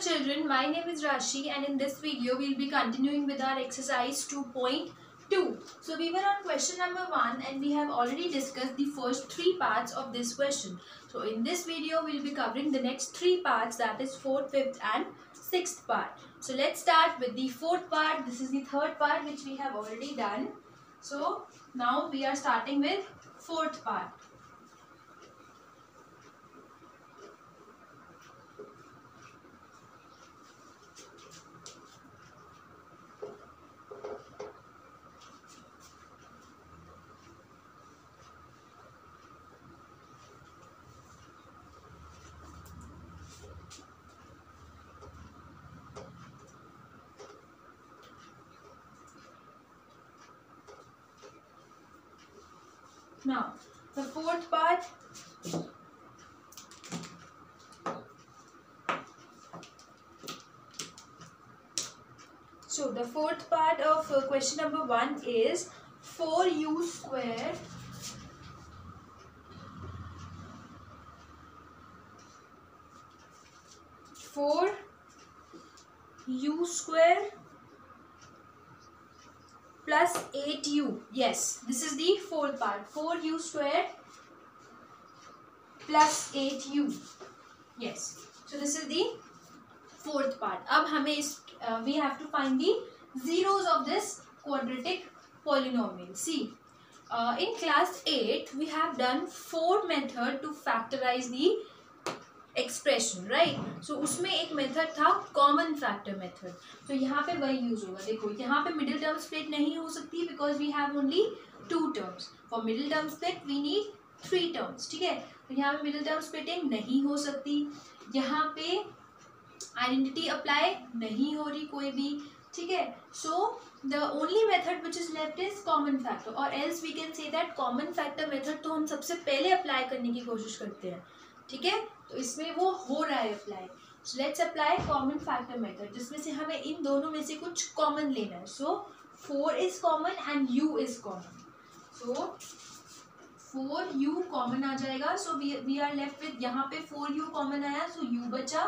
children, my name is Rashi and in this video we will be continuing with our exercise 2.2. So we were on question number 1 and we have already discussed the first 3 parts of this question. So in this video we will be covering the next 3 parts, that is 4th, 5th and 6th part. So let's start with the 4th part. This is the 3rd part which we have already done. So now we are starting with 4th part. Now, the 4th part, so the 4th part of question number 1 is 4u square plus 8u. Yes, this is the 4th part. 4u square plus 8u. Yes. So this is the 4th part. अब हमें इस we have to find the zeros of this quadratic polynomial. See, in class 8 we have done 4 method to factorize the expression, right. So उसमें एक method था common factor method. तो यहाँ पे वही यूज होगा. देखो यहाँ पे मिडिल टर्म स्प्लिट नहीं हो सकती because we have only 2 terms. For middle term split we need 3 terms. ठीक है. तो यहाँ पे मिडिल टर्म स्प्लिटिंग नहीं हो सकती. यहाँ पे आइडेंटिटी अप्लाई नहीं हो रही कोई भी. ठीक है. So the only method which is left is common factor, और else we can say that common factor method तो हम सबसे पहले अप्लाई करने की कोशिश करते हैं. ठीक है. तो इसमें वो हो रहा है apply. So let's apply common factor method, जिसमें से हमें इन दोनों में से कुछ कॉमन लेना है. So 4 is common and u is common. So 4u common आ जाएगा. So we are left with, यहाँ पे 4u कॉमन आया सो u बचा,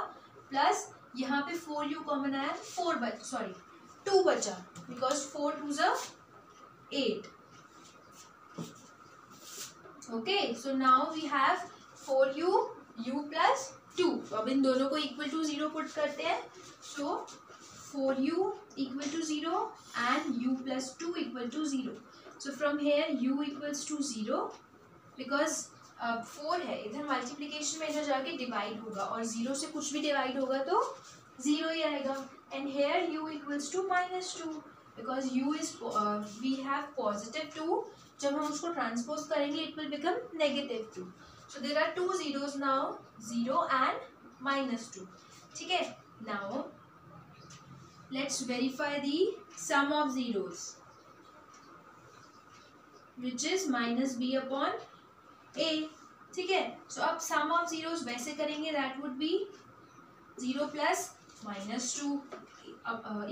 प्लस यहाँ पे 4u कॉमन आया 2 बचा बिकॉज 4 2 ज़ 8. Okay. So now we have 4u u plus 2. अब इन दोनों को इक्वल टू 0 पुट करते हैं. So 4u equal to 0 and u plus 2 equal to 0. So from here u equals to 0 because 4 है इधर मल्टीप्लीकेशन में, इधर जाके डिवाइड होगा और 0 से कुछ भी डिवाइड होगा तो 0 ही आएगा. And here u equals to -2 because u is we have positive 2. जब हम उसको ट्रांसपोज करेंगे it will become -2. So there are 2 zeros now, 0 and -2. ठीक है. Now let's verify the sum of zeros, which is -b upon a. ठीक है. So अब sum of zeros वैसे करेंगे, that would be 0 plus -2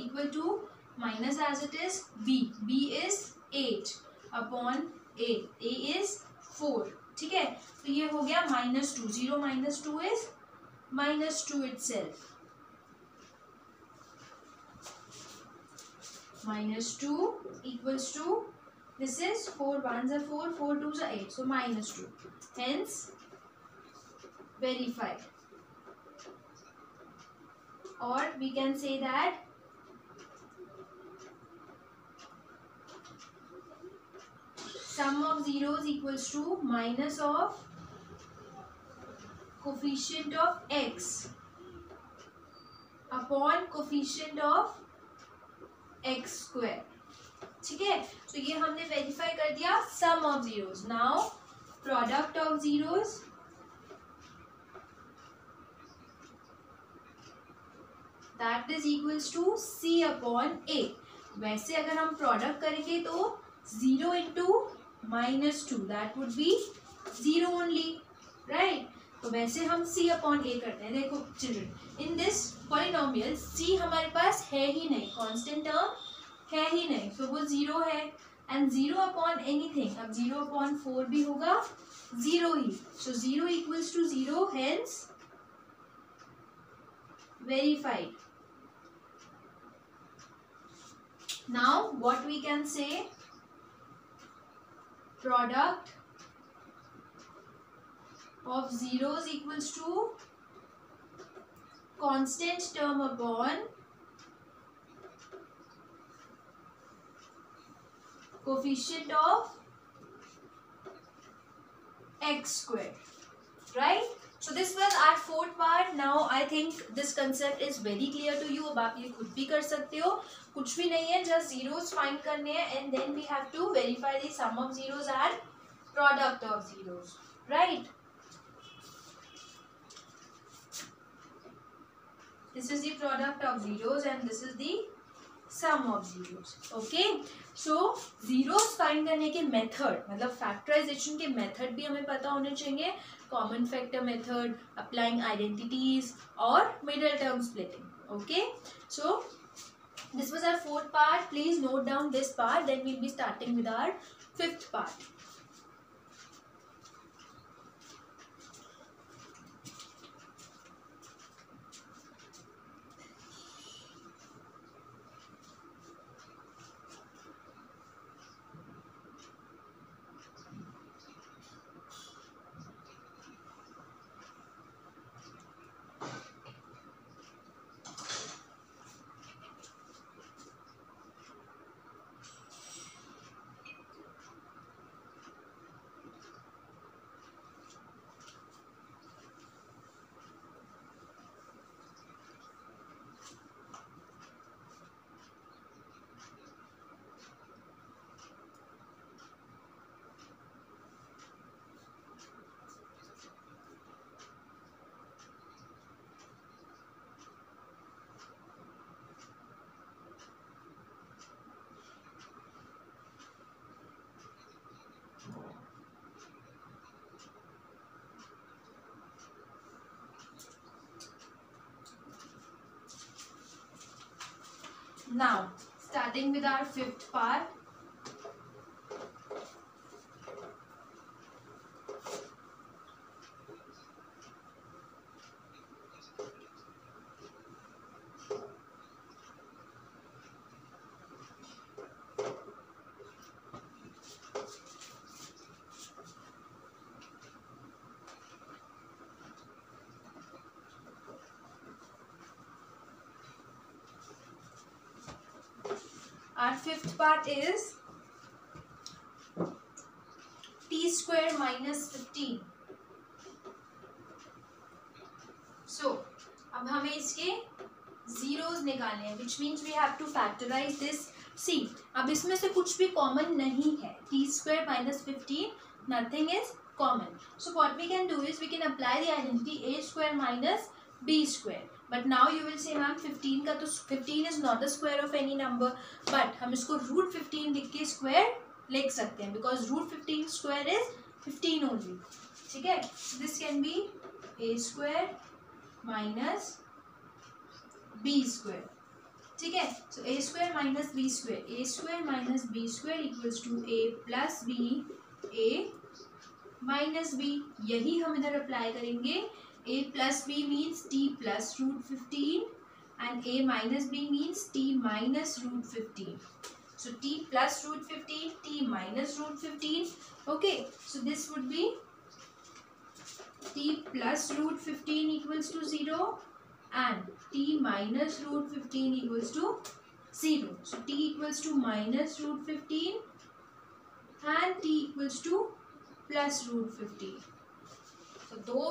equal to minus as it is b. b is 8 upon a. a is 4. ठीक है. तो ये हो गया -2. 0 minus 2 is -2 itself. -2 equals to, this is 4 1s are 4, 4 2s are 8. So -2. Hence verified. Or we can say that sum of zeros equals to minus of coefficient of x upon coefficient of x square. ठीक है. तो ये हमने verify कर दिया sum of zeros. Now product of zeros, that is equals to c upon a. वैसे अगर हम प्रोडक्ट करेंगे तो 0 into -2 that would be 0 only, right? तो वैसे हम c अपॉन a करते हैं. देखो children, in this polynomial c हमारे पास है ही नहीं, कांस्टेंट टर्म है ही नहीं. सो वो 0 है एंड 0 अपॉन एनीथिंग. अब 0 अपॉन 4 भी होगा 0 ही. So 0 equals to 0. Hence verified. Now what we can say, product of zeros equals to constant term upon coefficient of x square, right? So this was our fourth part. Now I think this concept is very clear to you. अब आप ये खुद भी कर सकते हो, कुछ भी नहीं है, just zeros find करने हैं and then we have to verify the sum of zeros and product of zeros, right? This is the product of zeros and this is the sum of zeros. Okay, so zeros find करने के method, मतलब factorization के method भी हमें पता होने चाहिए. Common factor method, applying identities और middle term splitting. Okay, so this was our fourth part. Please note down this part. Then we'll be starting with our fifth part. Now, starting with our fifth part. Our fifth part is t square minus 15. So, अब हमें इसके zeros निकालने हैं, which means we have to factorize this. See, अब इसमें से कुछ भी common नहीं है. t square minus 15, nothing is common. So what we can do is we can apply the identity a square minus b square. But now you will say ma'am 15 का तो 15 is not the square of any number, but हम इसको root 15 लिख के square लिख सकते हैं because root 15 square is 15 only. ठीक है, this can be a square minus b square. ठीक है, so a square minus b square, a square minus b square equals to a plus b, a minus b. यही हम इधर apply करेंगे. A plus b means t plus root 15 and a minus b means t minus root 15. So t plus root 15, t minus root 15. Okay, so this would be t plus root 15 equals to 0 and t minus root 15 equals to 0. So t equals to minus root 15 and t equals to plus root 15. तो दो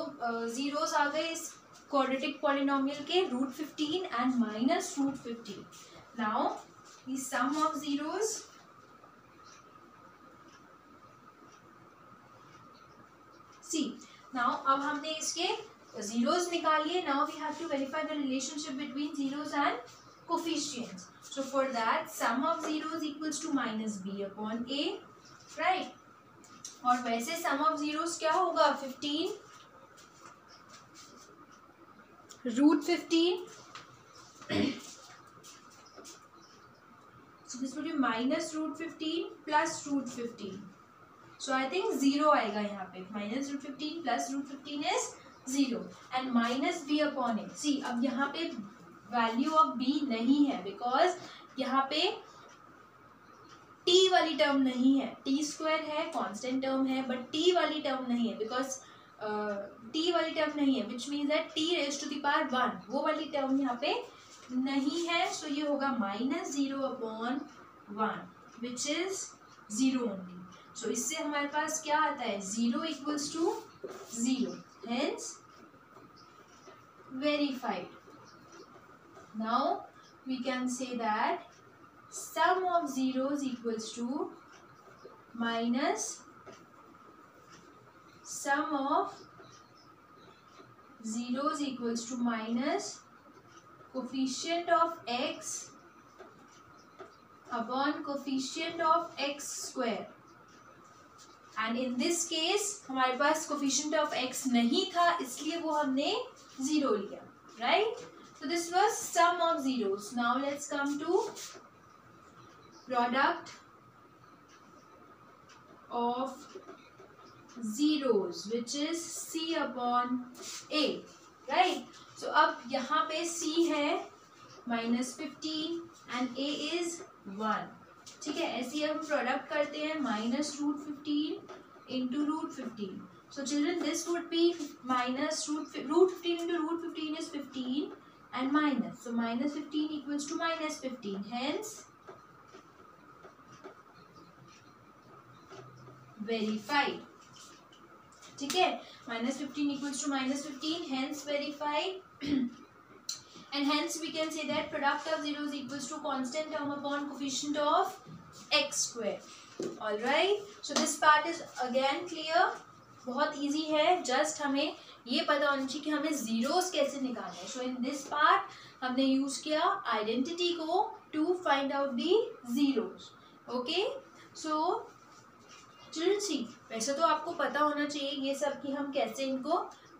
zeros आ गए इस quadratic polynomial के, root 15 and minus root 15. Now the sum of zeros, see, now अब हमने इसके zeros निकाल लिए. Now we have to verify the relationship between zeros and coefficients. So for that sum of zeros equals to minus b upon a, right? और वैसे sum of zeros क्या होगा? 15 root 15. So this would be minus root 15 plus root 15. So I think 0 आएगा यहाँ पे. Minus root 15 plus root 15 is 0 and minus B upon A. C अब यहाँ पे वैल्यू ऑफ बी नहीं है बिकॉज यहाँ पे टी वाली टर्म नहीं है. टी स्क्वायर है, कांस्टेंट टर्म है, बट टी वाली टर्म नहीं है बिकॉज टी वाली टर्म नहीं है which means that t raise to the power 1 वो वाली टर्म यहाँ पे नहीं है. सो ये होगा minus 0 upon 1 which is 0 only. So इससे हमारे पास क्या आता है 0 equals to 0. Hence verified. Now we can say that sum of zeros equals to minus sum of zeros equals to minus coefficient of x upon coefficient of x square. And in this case हमारे पास coefficient of x नहीं था इसलिए वो हमने 0 लिया. Right? So this was sum of zeros. Now let's come to product of zeros which is c upon a. Right? So अब यहाँ पे c है -15 and a is 1. ठीक है, ऐसे हम प्रोडक्ट करते हैं -√15 into √15. So children, this would be minus √15 into √15 is 15 and minus. So -15 equals to -15. Hence verified. ठीक है, -15 equals to -15. Hence verified. And hence we can say that product of zeros equals to constant term upon coefficient of x square. All right. So this part is again clear. बहुत easy है. Just हमें ये पता होना चाहिए कि हमें zeros कैसे निकालने हैं. सो इन दिस पार्ट हमने यूज किया आइडेंटिटी को to find out the zeros. Okay, so children see वैसे तो आपको पता होना चाहिए ये सब कि हम कैसे इनको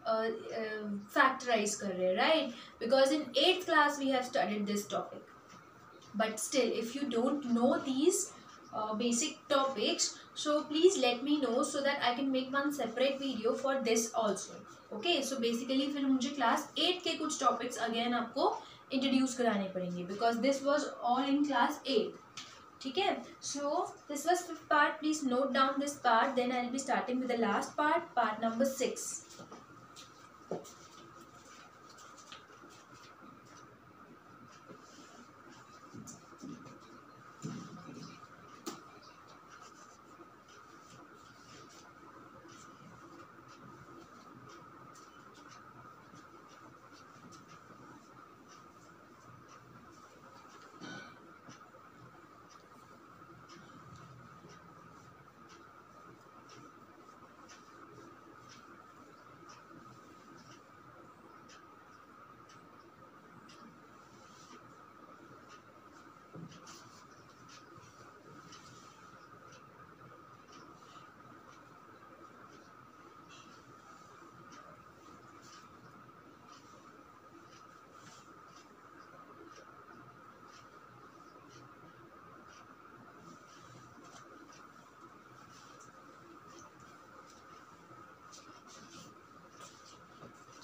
फैक्टराइज कर रहे हैं. Right, because in 8th class we have studied this topic. But still if you don't know these basic topics, so please let me know so that I can make one separate video for this also. Okay, so basically फिर मुझे class 8 के कुछ topics again आपको introduce कराने पड़ेंगे because this was all in class 8. ठीक है, so this was 5th part. Please note down this part, then I'll be starting with the last part, part number 6.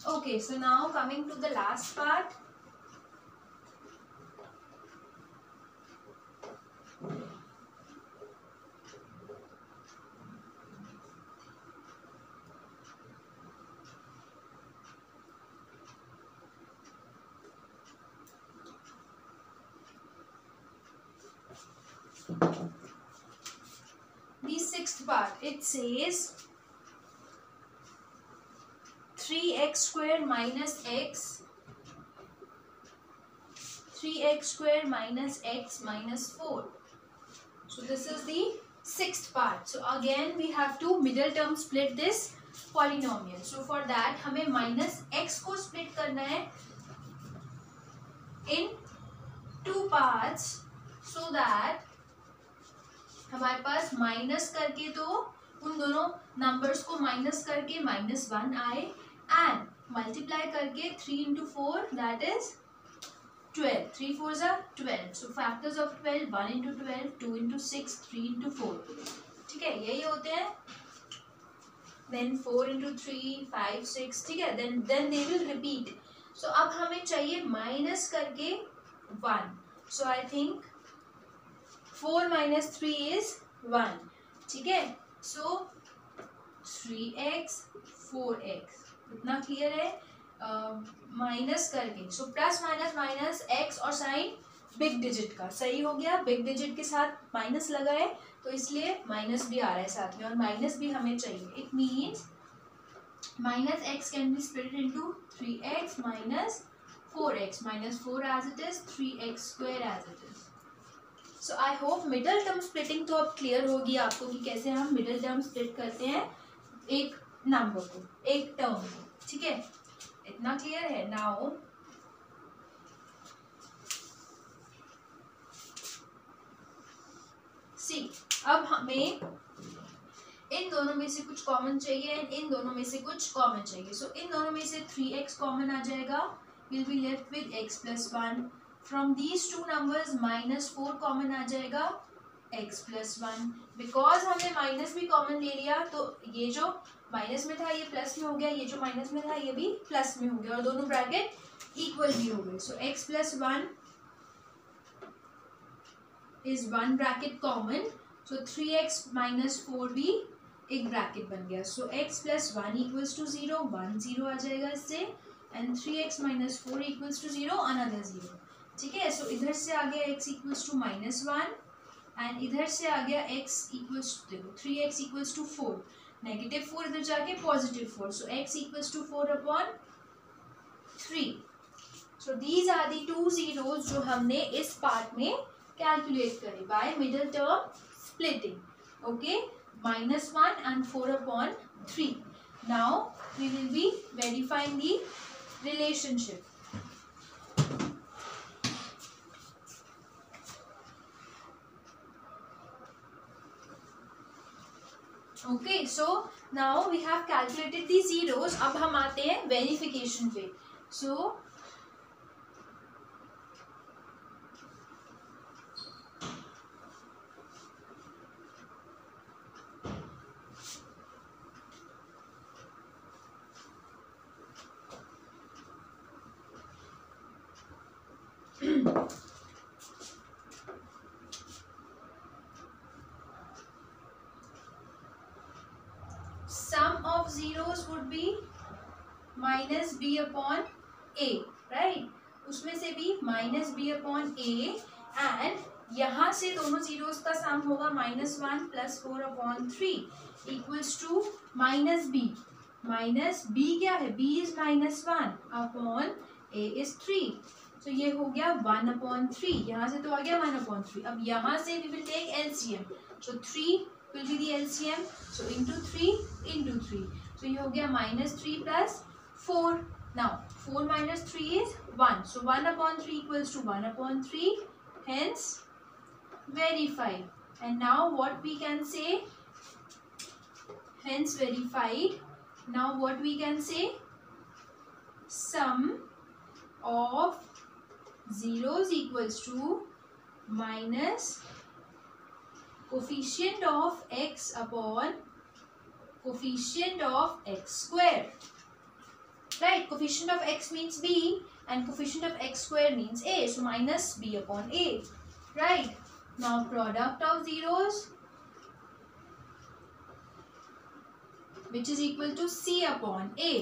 Okay, so now coming to the last part. The 6th part, it says 3x square minus x, 3x square minus x minus 4. So this is the 6th part. So again we have to middle term split this polynomial. So for that हमें minus x को split करना है in 2 parts so that हमारे पास minus करके तो उन दोनों numbers को माइनस करके -1 आए एंड मल्टीप्लाई करके 3 into 4 that is 12. 3 4s are 12. So factors of 12 1 into 12, 2 into 6, 3 into 4. ठीक है, यही होते हैं. then 4 into 3, 5, 6, ठीक है, then they will repeat. So अब हमें चाहिए माइनस करके 1. So I think 4 minus 3 is 1. ठीक है, so 3x 4x इतना क्लियर है. माइनस करके, so plus minus minus x और साइन बिग डिजिट का सही हो गया. बिग डिजिट के साथ माइनस लगा है तो इसलिए माइनस भी आ रहा है साथ में, और माइनस भी हमें चाहिए. It means minus x can be split into 3x minus 4x, minus 4 as it is, 3x square as it is. So I hope middle term splitting तो अब क्लियर होगी आपको कि कैसे हम मिडल टर्म स्प्लिट करते हैं एक नंबर को, एक टर्म को. ठीक है, इतना क्लियर है. नाउ सी, अब हमें इन दोनों में से कुछ कॉमन चाहिए एंड इन दोनों में से कुछ कॉमन चाहिए. सो इन दोनों में से 3x कॉमन आ जाएगा, will be left with x plus 1. From these two numbers minus 4 common आ जाएगा, x प्लस 1. बिकॉज हमने माइनस भी कॉमन ले लिया तो ये जो माइनस में था ये प्लस में हो गया, ये जो माइनस में था ये भी प्लस में हो गया, और दोनों ब्रैकेट इक्वल भी हो गए. So x plus 1 is 1 bracket common, so 3x minus 4 भी एक ब्रैकेट बन गया. So x plus 1 equals to 0, 1 0 आ जाएगा इससे, and 3x minus 4 equals to 0, another 0. ठीक है, सो इधर से आ गया x equals to minus 1 and इधर से आ गया x इक्वल्स टू, देखो 3x इक्वल्स टू 4, नेगेटिव 4 इधर जाके positive 4, so x equals to 4 upon 3. So these are the 2 zeros जो हमने इस पार्ट में कैलकुलेट करे by middle term splitting. Okay, -1 and 4 upon 3. Now we will be verifying the relationship. Okay, so now we have calculated the zeros. अब हम आते हैं verification पे. So sum of zeros would be minus b upon a, right? उसमें से भी minus b upon a, and यहाँ से दोनों zeros का sum होगा -1 plus 4 upon 3 equals to minus b. Minus b क्या है? b is -1 upon a is 3. तो ये हो गया 1 upon 3. यहाँ से तो आ गया 1 upon 3. अब यहाँ से we will take LCM. So 3 will be the LCM. So into 3 into 3. So ये हो गया -3 plus 4. Now 4 minus 3 is 1. So 1 upon 3 equals to 1 upon 3. Hence verified. And now what we can say? Hence verified. Now what we can say? Sum of zeros equals to minus coefficient of x upon coefficient of x square. Right? Coefficient of x means b and coefficient of x square means a. So minus b upon a. Right? Now product of zeros, which is equal to c upon a.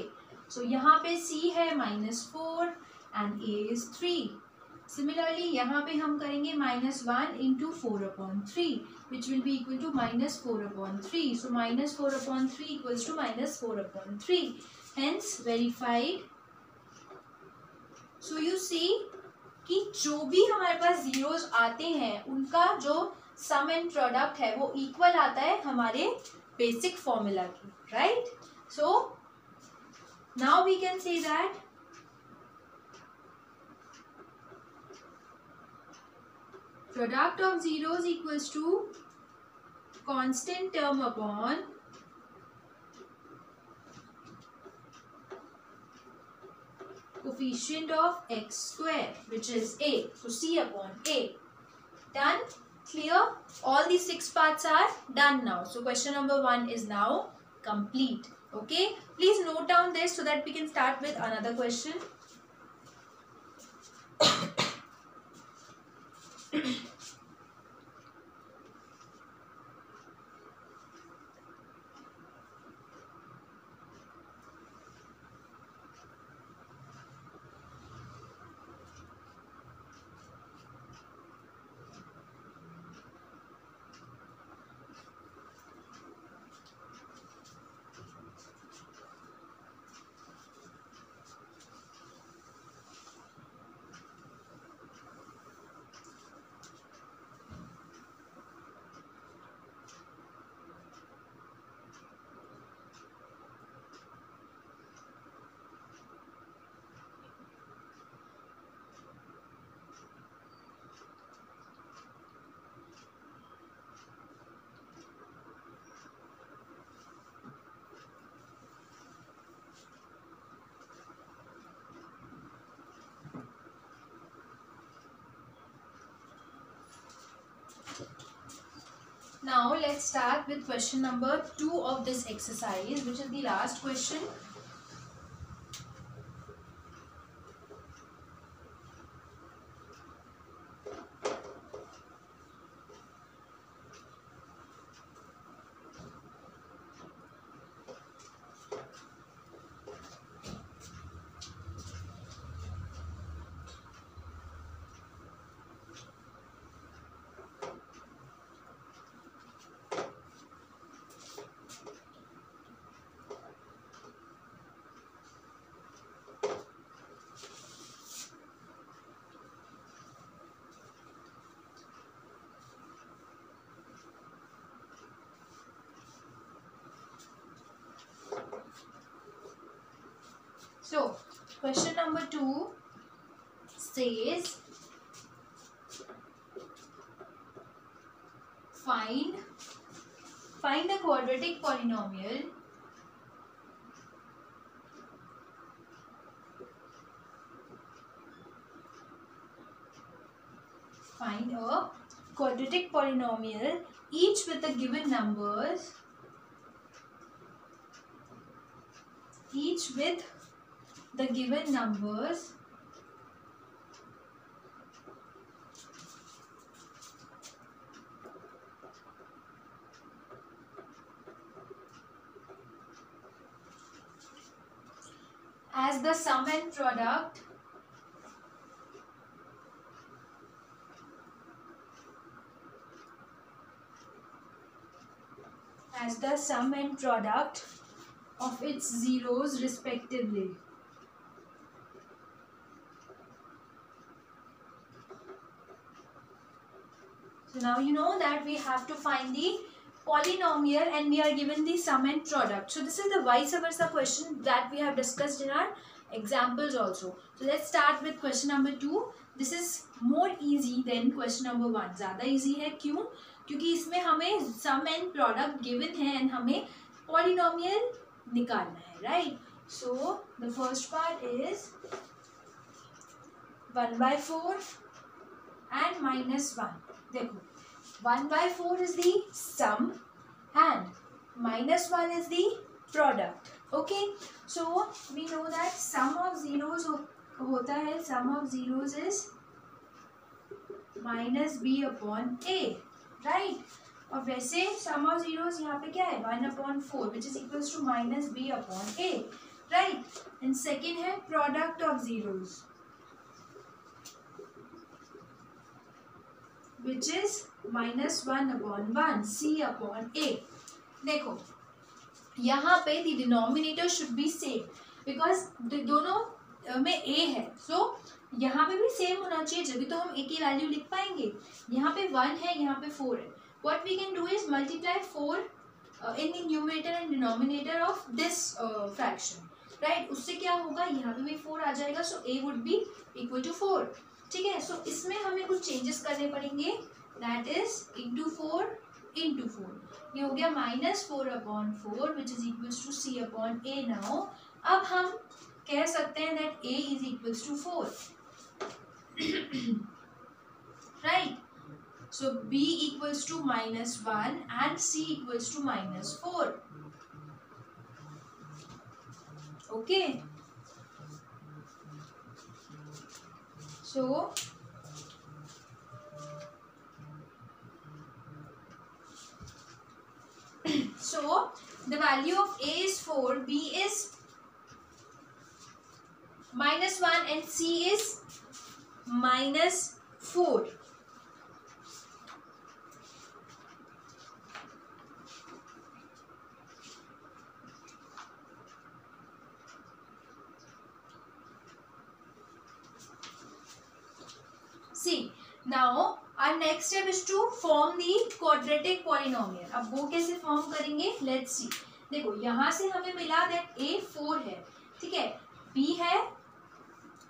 So यहाँ पे c है -4 and a is 3. Similarly यहाँ पे हम करेंगे -1 into 4 upon 3, which will be equal to -4 upon 3. So -4 upon 3 equals to -4 upon 3. Hence verified. So you see कि जो भी हमारे पास zeros आते हैं उनका जो sum and product है वो equal आता है हमारे basic formula की. Right? So now we can say that product of zeros equals to constant term upon coefficient of x square, which is a. So c upon a. Done? Clear? All these 6 parts are done now. So question number 1 is now complete. Okay, please note down this so that we can start with another question. Now let's start with question number 2 of this exercise, which is the last question. So, question number 2 says, find a quadratic polynomial each with the given numbers as the sum and product of its zeros respectively. So now you know that we have to find the polynomial and we are given the sum and product. So this is the vice versa question that we have discussed in our examples also. So let's start with question number 2. This is more easy than question number 1. ज़्यादा easy है क्यों? क्योंकि इसमें हमें sum and product given है and हमें polynomial निकालना है, right? So the first part is 1/4 and -1. देखो 1/4 is the sum and -1 is the product. Okay, so we know that sum of zeros होता है, sum of zeros is -b/a, right? और वैसे sum of zeros यहाँ पे क्या है 1/4 which is equals to -b/a, right? And second है product of zeros which is -1/1 c/a. देखो यहाँ पे the denominator should be same because दोनों में a है, so यहाँ पे भी सेम होना चाहिए जब तो हम a की वैल्यू लिख पाएंगे. यहाँ पे 1 है, यहाँ पे 4 है. What we can do is multiply 4 in the numerator and denominator of this fraction, right? उससे क्या होगा, यहाँ पे भी 4 आ जाएगा, so a would be equal to 4. ठीक है, so इसमें हमें कुछ चेंजेस करने पड़ेंगे, that is into 4 into 4. ये हो गया -4/4 which is equals to c/a. now अब हम कह सकते हैं that a is equals to 4. right? So b equals to -1 and c equals to -4. Okay, so the value of A is 4, B is -1 and C is -4. See, now our next step is to form the quadratic polynomial. अब वो कैसे form करेंगे, let's see. देखो यहाँ से हमें मिला that A 4 है, ठीक है, B है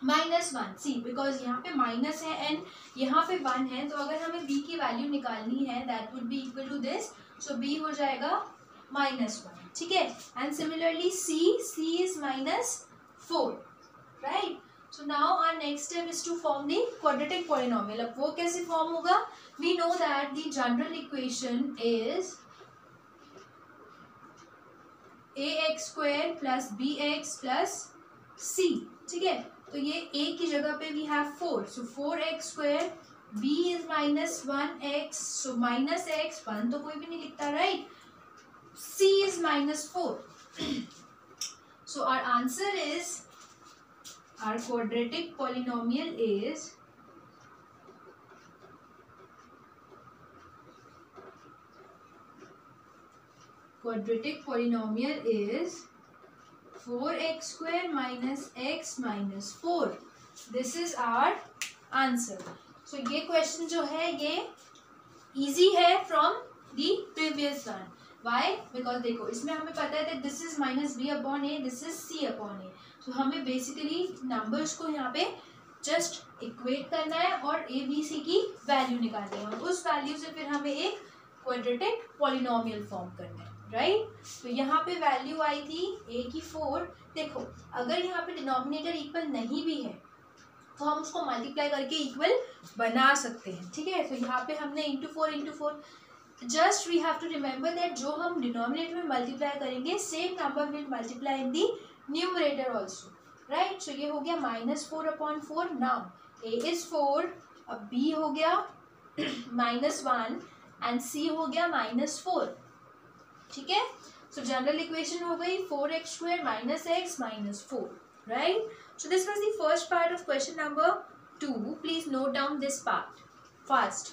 -1. सी बिकॉज यहाँ पे माइनस है एंड यहाँ पे 1 है, तो अगर हमें B की वैल्यू निकालनी है that would be equal to this. So B हो जाएगा -1, ठीक है. And similarly C is -4, right. So now our next step is to form the quadratic polynomial. अब वो कैसे फॉर्म होगा? We know that the general equation is ax square plus bx plus c, ठीक है. तो ये a की जगह पे we have 4, so 4x square, b is -1x, so -x, 1 तो कोई भी नहीं लिखता, right? c is -4. So our answer is, our quadratic polynomial is quadratic polynomial is 4x square minus x minus 4. This is our answer. So ये question जो है ये easy है from the previous one. Why? Because देखो इसमें हमें पता है that this is minus b upon a, this is c upon a. तो हमें बेसिकली नंबर्स को यहाँ पे जस्ट इक्वेट करना है और ए बी सी की वैल्यू निकालनी है, और उस वैल्यू से फिर हमें एक क्वाड्रेटिक पॉलिनोमियल फॉर्म करना है, राइट. तो यहाँ पे वैल्यू आई थी ए की 4. देखो अगर यहाँ पे डिनोमिनेटर इक्वल नहीं भी है तो हम उसको मल्टीप्लाई करके इक्वल बना सकते हैं, ठीक है. तो यहाँ पे हमने into 4 just we have to remember that जो हम डिनोमिनेटर में मल्टीप्लाई करेंगे same number will multiply in the numerator also, right. So ये हो गया -4/4. नाउ a इज 4, अब b हो गया -1 एंड c हो गया -4, ठीक है. सो जनरल इक्वेशन हो गई 4x square minus x minus 4, right. So this was the first part of question number 2. Please note down this part fast.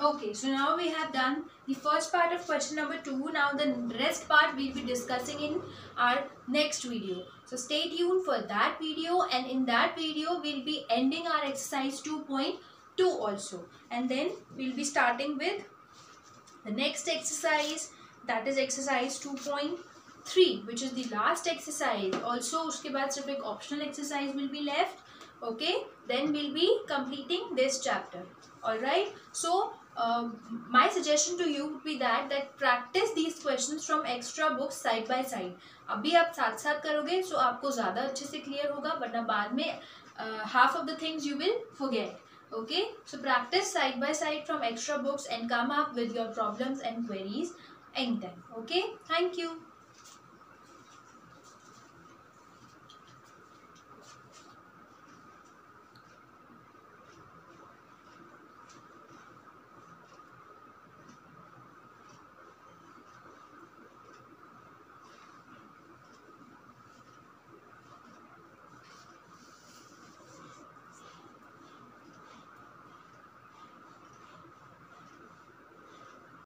Okay, so now we have done the first part of question number 2. Now the rest part we'll be discussing in our next video. So stay tuned for that video, and in that video we'll be ending our exercise 2.2 also. And then we'll be starting with the next exercise, that is exercise 2.3, which is the last exercise. Also उसके बाद सिर्फ एक optional exercise will be left. Okay, then we'll be completing this chapter. Alright, so my suggestion to you would be that practice these questions from extra books side by side. अभी आप साथ साथ करोगे so आपको ज़्यादा अच्छे से clear होगा, वरना बाद में half of the things you will forget. Okay, so practice side by side from extra books and come up with your problems and queries anytime. Okay, thank you.